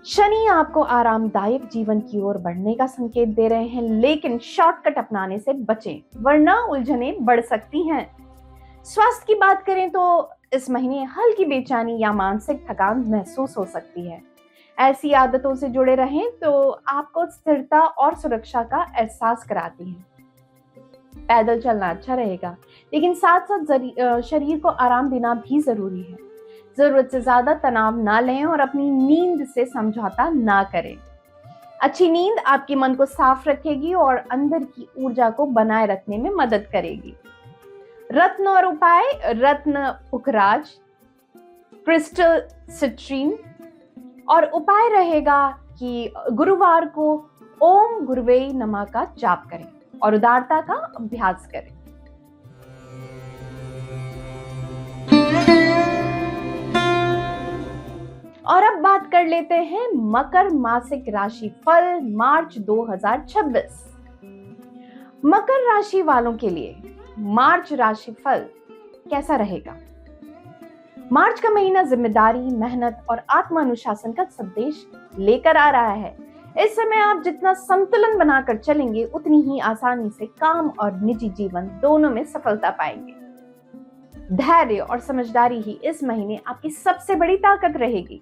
शनि आपको आरामदायक जीवन की ओर बढ़ने का संकेत दे रहे हैं, लेकिन शॉर्टकट अपनाने से बचें, वरना उलझनें बढ़ सकती हैं। स्वास्थ्य की बात करें तो इस महीने हल्की बेचैनी या मानसिक थकान महसूस हो सकती है। ऐसी आदतों से जुड़े रहें तो आपको स्थिरता और सुरक्षा का एहसास कराती हैं। पैदल चलना अच्छा रहेगा, लेकिन साथ साथ शरीर को आराम देना भी जरूरी है। जरूरत से ज्यादा तनाव ना लें और अपनी नींद से समझौता ना करें। अच्छी नींद आपके मन को साफ रखेगी और अंदर की ऊर्जा को बनाए रखने में मदद करेगी। रत्न और उपाय: रत्न पुखराज, क्रिस्टल सिट्रीन। और उपाय रहेगा कि गुरुवार को ओम गुरुवे नमः का जाप करें और उदारता का अभ्यास करें। और अब बात कर लेते हैं मकर मासिक राशि फल मार्च 2026। मकर राशि वालों के लिए मार्च राशि फल कैसा रहेगा? मार्च का महीना जिम्मेदारी, मेहनत और आत्म अनुशासन का संदेश लेकर आ रहा है। इस समय आप जितना संतुलन बनाकर चलेंगे, उतनी ही आसानी से काम और निजी जीवन दोनों में सफलता पाएंगे। धैर्य और समझदारी ही इस महीने आपकी सबसे बड़ी ताकत रहेगी।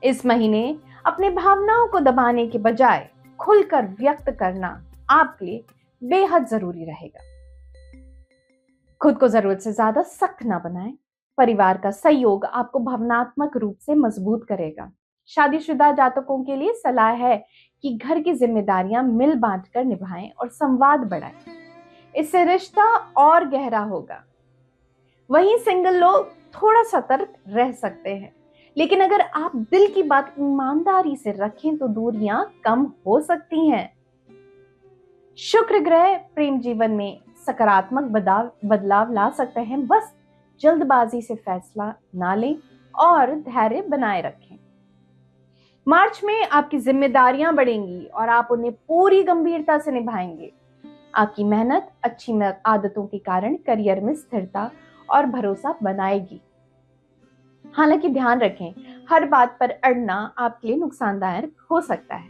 इस महीने अपने भावनाओं को दबाने के बजाय खुलकर व्यक्त करना आपके लिए बेहद जरूरी रहेगा। खुद को जरूरत से ज्यादा सख्त ना बनाएं। परिवार का सहयोग आपको भावनात्मक रूप से मजबूत करेगा। शादीशुदा जातकों के लिए सलाह है कि घर की जिम्मेदारियां मिल बांटकर निभाएं और संवाद बढ़ाएं। इससे रिश्ता और गहरा होगा। वहीं सिंगल लोग थोड़ा सतर्क रह सकते हैं, लेकिन अगर आप दिल की बात ईमानदारी से रखें तो दूरियां कम हो सकती हैं। शुक्र ग्रह प्रेम जीवन में सकारात्मक बदलाव ला सकते हैं। बस जल्दबाजी से फैसला ना लें और धैर्य बनाए रखें। मार्च में आपकी जिम्मेदारियां बढ़ेंगी और आप उन्हें पूरी गंभीरता से निभाएंगे। आपकी मेहनत अच्छी आदतों के कारण करियर में स्थिरता और भरोसा बनाएगी। हालांकि ध्यान रखें, हर बात पर अड़ना आपके लिए नुकसानदायक हो सकता है।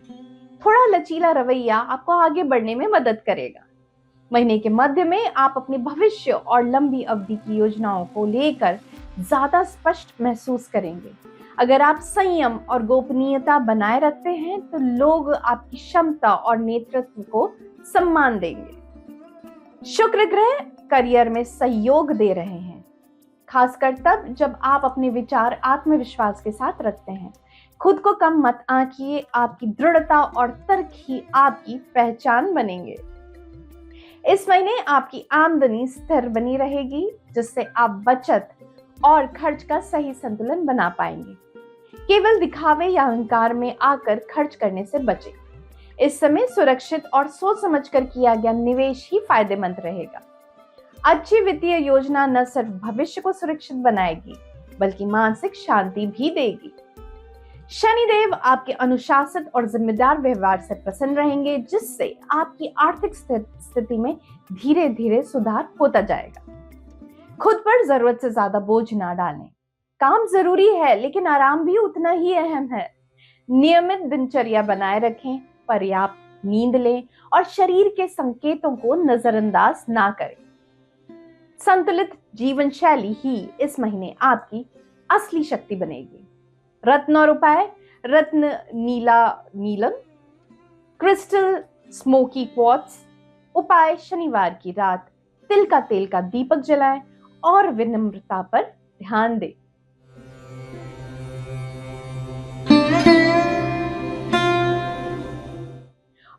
थोड़ा लचीला रवैया आपको आगे बढ़ने में मदद करेगा। महीने के मध्य में आप अपने भविष्य और लंबी अवधि की योजनाओं को लेकर ज्यादा स्पष्ट महसूस करेंगे। अगर आप संयम और गोपनीयता बनाए रखते हैं तो लोग आपकी क्षमता और नेतृत्व को सम्मान देंगे। शुक्र ग्रह करियर में सहयोग दे रहे हैं, खासकर तब जब आप अपने विचार आत्मविश्वास के साथ रखते हैं। खुद को कम मत आंकिए, आपकी दृढ़ता और तर्क ही आपकी पहचान बनेंगे। इस महीने आपकी आमदनी स्थिर बनी रहेगी, जिससे आप बचत और खर्च का सही संतुलन बना पाएंगे। केवल दिखावे या अहंकार में आकर खर्च करने से बचें। इस समय सुरक्षित और सोच समझकर किया गया निवेश ही फायदेमंद रहेगा। अच्छी वित्तीय योजना न सिर्फ भविष्य को सुरक्षित बनाएगी, बल्कि मानसिक शांति भी देगी। शनिदेव आपके अनुशासित और जिम्मेदार व्यवहार से प्रसन्न रहेंगे, जिससे आपकी आर्थिक स्थिति में धीरे धीरे सुधार होता जाएगा। खुद पर जरूरत से ज्यादा बोझ ना डालें। काम जरूरी है, लेकिन आराम भी उतना ही अहम है। नियमित दिनचर्या बनाए रखें, पर्याप्त नींद लें और शरीर के संकेतों को नजरअंदाज ना करें। संतुलित जीवन शैली ही इस महीने आपकी असली शक्ति बनेगी। रत्न और उपाय: रत्न नीला नीलम, क्रिस्टल स्मोकी क्वार्ट्ज। उपाय: शनिवार की रात तिल का तेल का दीपक जलाएं और विनम्रता पर ध्यान दें।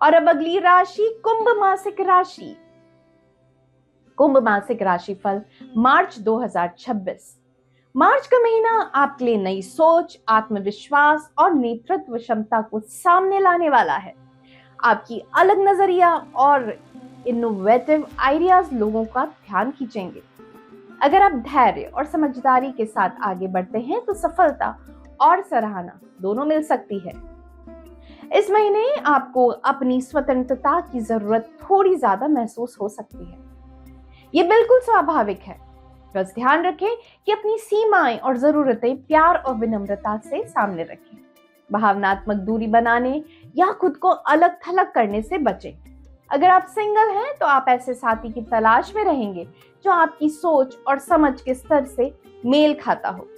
और अब अगली राशि कुंभ मासिक राशि। कुंभ मासिक राशिफल मार्च 2026। मार्च का महीना आपके लिए नई सोच, आत्मविश्वास और नेतृत्व क्षमता को सामने लाने वाला है। आपकी अलग नजरिया और इनोवेटिव आइडियाज लोगों का ध्यान खींचेंगे। अगर आप धैर्य और समझदारी के साथ आगे बढ़ते हैं तो सफलता और सराहना दोनों मिल सकती है। इस महीने आपको अपनी स्वतंत्रता की जरूरत थोड़ी ज्यादा महसूस हो सकती है। ये बिल्कुल स्वाभाविक है। बस ध्यान रखें कि अपनी सीमाएं और जरूरतें प्यार और विनम्रता से सामने रखें। भावनात्मक दूरी बनाने या खुद को अलग थलग करने से बचें। अगर आप सिंगल हैं तो आप ऐसे साथी की तलाश में रहेंगे जो आपकी सोच और समझ के स्तर से मेल खाता हो।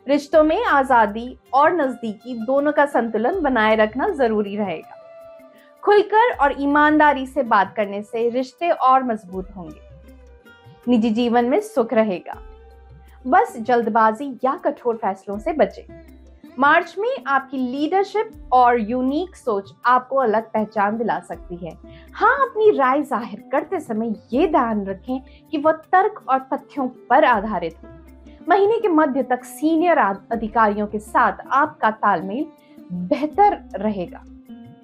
रिश्तों में आजादी और नजदीकी दोनों का संतुलन बनाए रखना जरूरी रहेगा। खुलकर और ईमानदारी से बात करने से रिश्ते और मजबूत होंगे। निजी जीवन में सुख रहेगा। बस जल्दबाजी या कठोर फैसलों से बचें। मार्च में आपकी लीडरशिप और यूनिक सोच आपको अलग पहचान दिला सकती है। हाँ, अपनी राय जाहिर करते समय ये ध्यान रखें कि वह तर्क और तथ्यों पर आधारित हो। महीने के मध्य तक सीनियर अधिकारियों के साथ आपका तालमेल बेहतर रहेगा।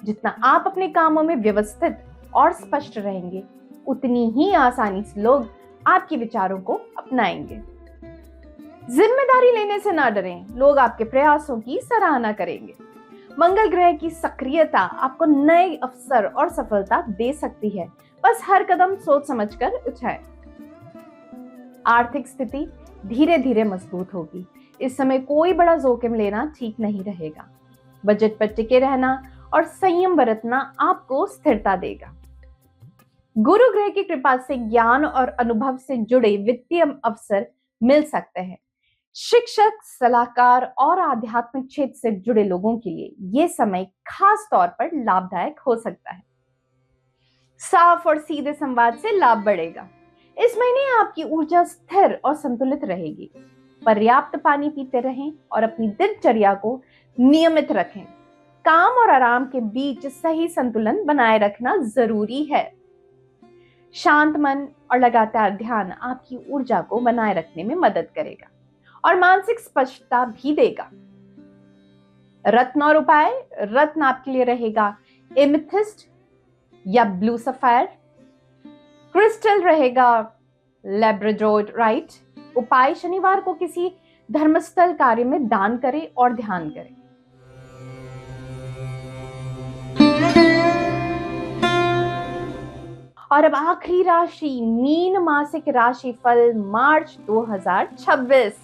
जितना आप अपने कामों में व्यवस्थित और स्पष्ट रहेंगे, उतनी ही आसानी से लोग आपके विचारों को अपनाएंगे। जिम्मेदारी लेने से ना डरें, लोग आपके प्रयासों की सराहना करेंगे। मंगल ग्रह की सक्रियता आपको नए अवसर और सफलता दे सकती है। बस हर कदम सोच समझकर उठाएं। आर्थिक स्थिति धीरे धीरे मजबूत होगी। इस समय कोई बड़ा जोखिम लेना ठीक नहीं रहेगा। बजट पर टिके रहना और संयम बरतना आपको स्थिरता देगा। गुरु ग्रह की कृपा से ज्ञान और अनुभव से जुड़े वित्तीय अवसर मिल सकते हैं। शिक्षक, सलाहकार और आध्यात्मिक क्षेत्र से जुड़े लोगों के लिए यह समय खास तौर पर लाभदायक हो सकता है। साफ और सीधे संवाद से लाभ बढ़ेगा। इस महीने आपकी ऊर्जा स्थिर और संतुलित रहेगी। पर्याप्त पानी पीते रहें और अपनी दिनचर्या को नियमित रखें। काम और आराम के बीच सही संतुलन बनाए रखना जरूरी है। शांत मन और लगातार ध्यान आपकी ऊर्जा को बनाए रखने में मदद करेगा और मानसिक स्पष्टता भी देगा। रत्न और उपाय: रत्न आपके लिए रहेगा एमेथिस्ट या ब्लू सफायर। क्रिस्टल रहेगा लैब्राडोराइट। उपाय: शनिवार को किसी धर्मस्थल कार्य में दान करें और ध्यान करें। और अब आखिरी राशि मीन मासिक राशि फल मार्च 2026।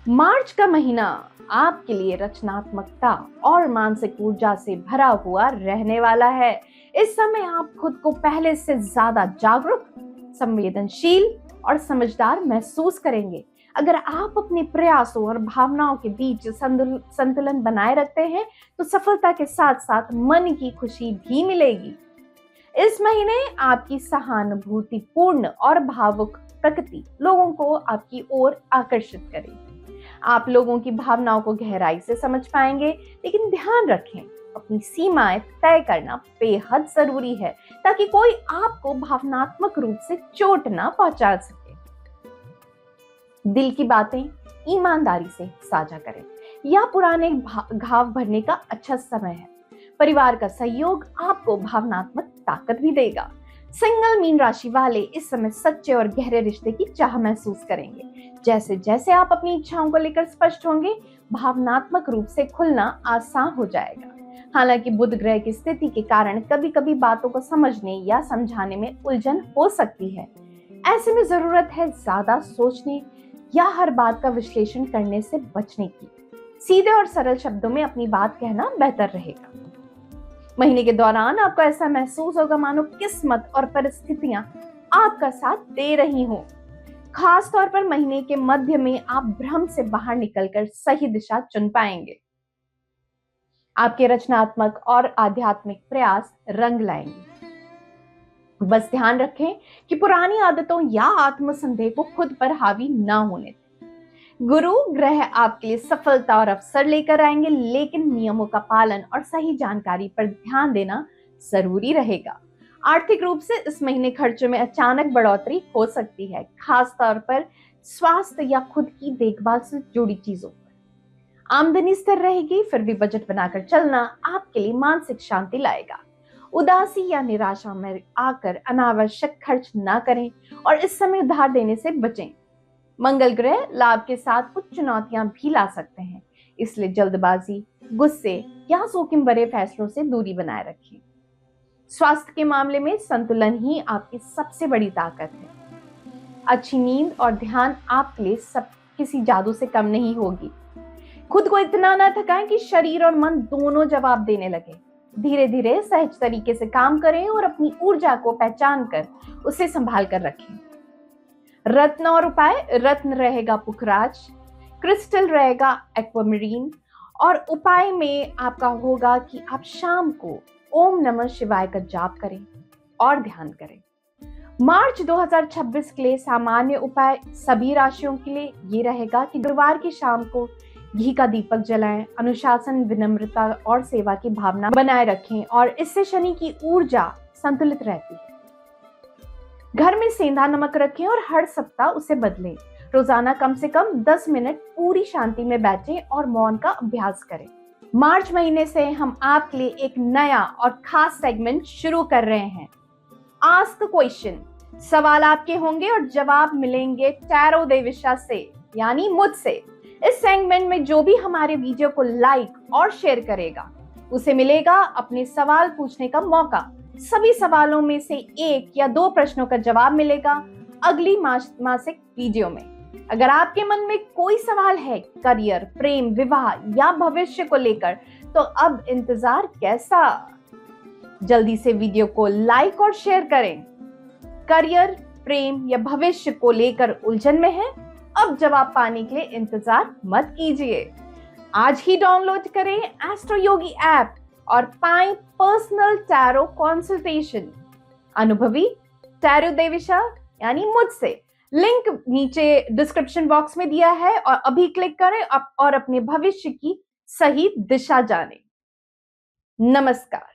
मार्च का महीना आपके लिए रचनात्मकता और मानसिक ऊर्जा से भरा हुआ रहने वाला है। इस समय आप खुद को पहले से ज्यादा जागरूक, संवेदनशील और समझदार महसूस करेंगे। अगर आप अपने प्रयासों और भावनाओं के बीच संतुलन बनाए रखते हैं तो सफलता के साथ साथ मन की खुशी भी मिलेगी। इस महीने आपकी सहानुभूतिपूर्ण और भावुक प्रकृति लोगों को आपकी ओर आकर्षित करेगी। आप लोगों की भावनाओं को गहराई से समझ पाएंगे, लेकिन ध्यान रखें, अपनी सीमाएं तय करना बेहद जरूरी है ताकि कोई आपको भावनात्मक रूप से चोट ना पहुंचा सके। दिल की बातें ईमानदारी से साझा करें। यह पुराने घाव भरने का अच्छा समय है। परिवार का सहयोग आपको भावनात्मक ताकत भी देगा। सिंगल मीन राशि वाले इस समय सच्चे और गहरे रिश्ते की चाह महसूस करेंगे। जैसे जैसे आप अपनी इच्छाओं को लेकर स्पष्ट होंगे, भावनात्मक रूप से खुलना आसान हो जाएगा। हालांकि बुध ग्रह की स्थिति के कारण कभी कभी बातों को समझने या समझाने में उलझन हो सकती है। ऐसे में जरूरत है ज्यादा सोचने या हर बात का विश्लेषण करने से बचने की। सीधे और सरल शब्दों में अपनी बात कहना बेहतर रहेगा। महीने के दौरान आपको ऐसा महसूस होगा मानो किस्मत और परिस्थितियां आपका साथ दे रही हों। खास तौर पर महीने के मध्य में आप भ्रम से बाहर निकलकर सही दिशा चुन पाएंगे। आपके रचनात्मक और आध्यात्मिक प्रयास रंग लाएंगे। बस ध्यान रखें कि पुरानी आदतों या आत्मसंदेह को खुद पर हावी ना होने दें। गुरु ग्रह आपके लिए सफलता और अवसर लेकर आएंगे, लेकिन नियमों का पालन और सही जानकारी पर ध्यान देना जरूरी रहेगा। आर्थिक रूप से इस महीने खर्चों में अचानक बढ़ोतरी हो सकती है, खास तौर पर स्वास्थ्य या खुद की देखभाल से जुड़ी चीजों पर। आमदनी स्थिर रहेगी, फिर भी बजट बनाकर चलना आपके लिए मानसिक शांति लाएगा। उदासी या निराशा में आकर अनावश्यक खर्च ना करें और इस समय उधार देने से बचें। मंगल ग्रह लाभ के साथ कुछ चुनौतियां भी ला सकते हैं, इसलिए जल्दबाजी, गुस्से या जोखिम भरे फैसलों से दूरी बनाए रखें। स्वास्थ्य के मामले में संतुलन ही आपकी सबसे बड़ी ताकत है। अच्छी नींद और ध्यान आपके लिए सब किसी जादू से कम नहीं होगी। खुद को इतना ना थकाएं कि शरीर और मन दोनों जवाब देने लगे। धीरे धीरे सहज तरीके से काम करें और अपनी ऊर्जा को पहचान कर उसे संभाल कर रखें। रत्न और उपाय, रत्न रहेगा पुखराज, क्रिस्टल रहेगा एक्वामरीन और उपाय में आपका होगा कि आप शाम को ओम नमः शिवाय का जाप करें और ध्यान करें। मार्च 2026 के लिए सामान्य उपाय सभी राशियों के लिए ये रहेगा कि गुरुवार की शाम को घी का दीपक जलाएं, अनुशासन, विनम्रता और सेवा की भावना बनाए रखें और इससे शनि की ऊर्जा संतुलित रहती है। घर में सेंधा नमक रखें और हर सप्ताह उसे बदलें। रोजाना कम से कम 10 मिनट पूरी शांति में बैठें और मौन का अभ्यास करें। मार्च महीने से हम आपके लिए एक नया और खास सेगमेंट शुरू कर रहे हैं, आस्क क्वेश्चन। सवाल आपके होंगे और जवाब मिलेंगे टैरो देविशा से, यानी मुझसे। इस सेगमेंट में जो भी हमारे वीडियो को लाइक और शेयर करेगा उसे मिलेगा अपने सवाल पूछने का मौका। सभी सवालों में से 1 या 2 प्रश्नों का जवाब मिलेगा अगली मासिक वीडियो में। अगर आपके मन में कोई सवाल है करियर, प्रेम, विवाह या भविष्य को लेकर, तो अब इंतजार कैसा? जल्दी से वीडियो को लाइक और शेयर करें। करियर, प्रेम या भविष्य को लेकर उलझन में है? अब जवाब पाने के लिए इंतजार मत कीजिए। आज ही डाउनलोड करें एस्ट्रो योगी ऐप और पाएं पर्सनल टैरो कंसल्टेशन। अनुभवी टैरो देविशा यानी मुझसे। लिंक नीचे डिस्क्रिप्शन बॉक्स में दिया है और अभी क्लिक करें और अपने भविष्य की सही दिशा जानें। नमस्कार।